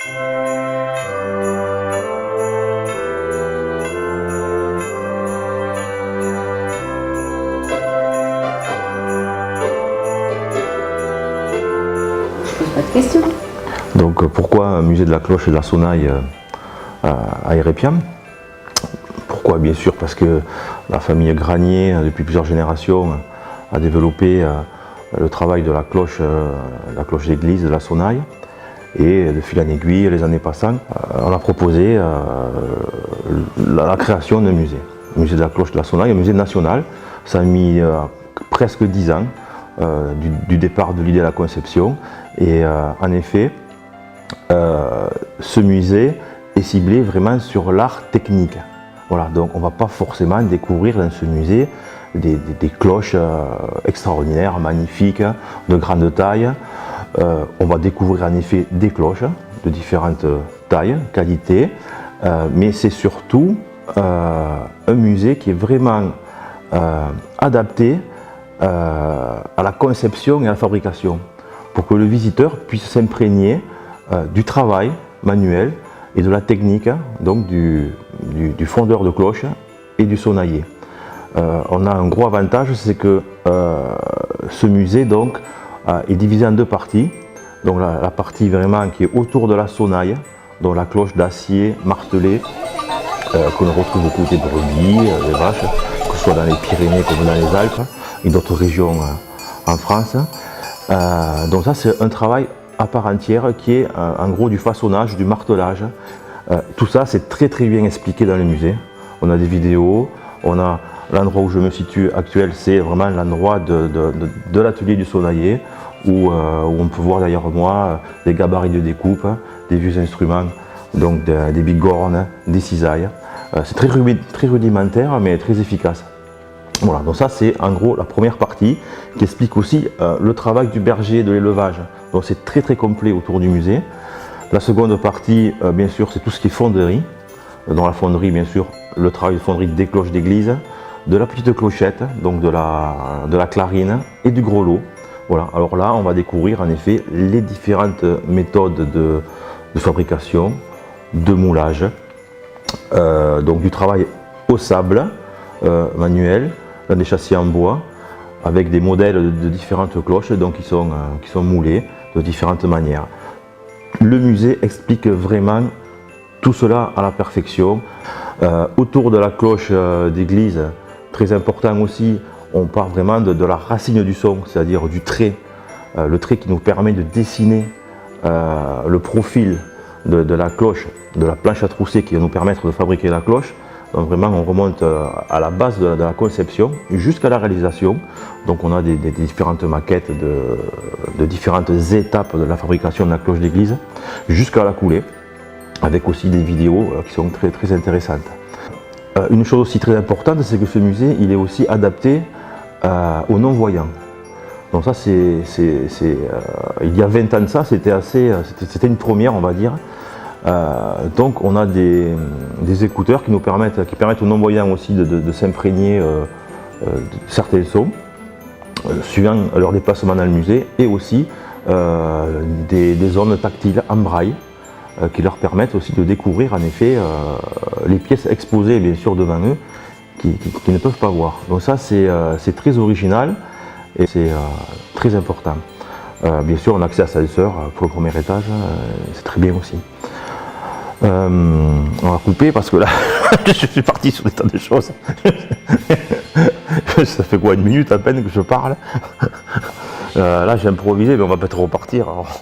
Pas de questions. Donc pourquoi un musée de la cloche et de la sonnaille à Hérépiam? Pourquoi? Bien sûr parce que la famille Granier, depuis plusieurs générations, a développé le travail de la cloche d'église, de la sonnaille. Et de fil en aiguille, les années passant, on a proposé la création d'un musée. Le musée de la cloche de la sonnaille, un musée national. Ça a mis presque 10 ans du départ de l'idée à la conception. Et en effet, ce musée est ciblé vraiment sur l'art technique. Voilà, donc on ne va pas forcément découvrir dans ce musée des cloches extraordinaires, magnifiques, de grande taille. On va découvrir en effet des cloches de différentes tailles, qualités, mais c'est surtout un musée qui est vraiment adapté à la conception et à la fabrication, pour que le visiteur puisse s'imprégner du travail manuel et de la technique, donc du fondeur de cloches et du sonnailler. On a un gros avantage, c'est que ce musée donc, est divisé en deux parties. Donc la partie vraiment qui est autour de la sonnaille, donc la cloche d'acier martelée qu'on retrouve au côté de brebis, des vaches, que ce soit dans les Pyrénées comme dans les Alpes et d'autres régions en France. Donc ça c'est un travail à part entière qui est en gros du façonnage, du martelage. Tout ça c'est très bien expliqué dans le musée. On a des vidéos, on a l'endroit où je me situe actuel, c'est vraiment l'endroit de l'atelier du sonnailler où on peut voir derrière moi des gabarits de découpe, des vieux instruments, donc des bigornes, des cisailles. C'est très rudimentaire mais très efficace. Voilà, donc ça c'est en gros la première partie qui explique aussi le travail du berger, de l'élevage. Donc c'est très complet autour du musée. La seconde partie, bien sûr, c'est tout ce qui est fonderie. Dans la fonderie, bien sûr, le travail de fonderie des cloches d'église, de la petite clochette, donc de la clarine et du grelot. Voilà, alors là on va découvrir en effet les différentes méthodes de fabrication, de moulage, donc du travail au sable manuel, dans des châssis en bois, avec des modèles de différentes cloches donc, qui sont moulées de différentes manières. Le musée explique vraiment tout cela à la perfection. Autour de la cloche d'église, très important aussi, on part vraiment de la racine du son, c'est-à-dire du trait. Le trait qui nous permet de dessiner le profil de la cloche, de la planche à trousser qui va nous permettre de fabriquer la cloche. Donc vraiment on remonte à la base de la conception jusqu'à la réalisation. Donc on a des différentes maquettes de différentes étapes de la fabrication de la cloche d'église jusqu'à la coulée, avec aussi des vidéos qui sont très intéressantes. Une chose aussi très importante, c'est que ce musée il est aussi adapté aux non-voyants. Donc ça il y a 20 ans de ça, c'était une première on va dire. Donc on a des écouteurs qui permettent aux non-voyants aussi de s'imprégner de certains sons, suivant leur déplacement dans le musée, et aussi des zones tactiles en braille qui leur permettent aussi de découvrir en effet les pièces exposées bien sûr devant eux qui ne peuvent pas voir. Donc ça c'est très original et c'est très important. Bien sûr on a accès à ascenseur pour le premier étage, c'est très bien aussi. On va couper parce que là je suis parti sur des tas de choses. Ça fait quoi, 1 minute à peine que je parle. Là j'ai improvisé mais on va peut-être repartir. Alors,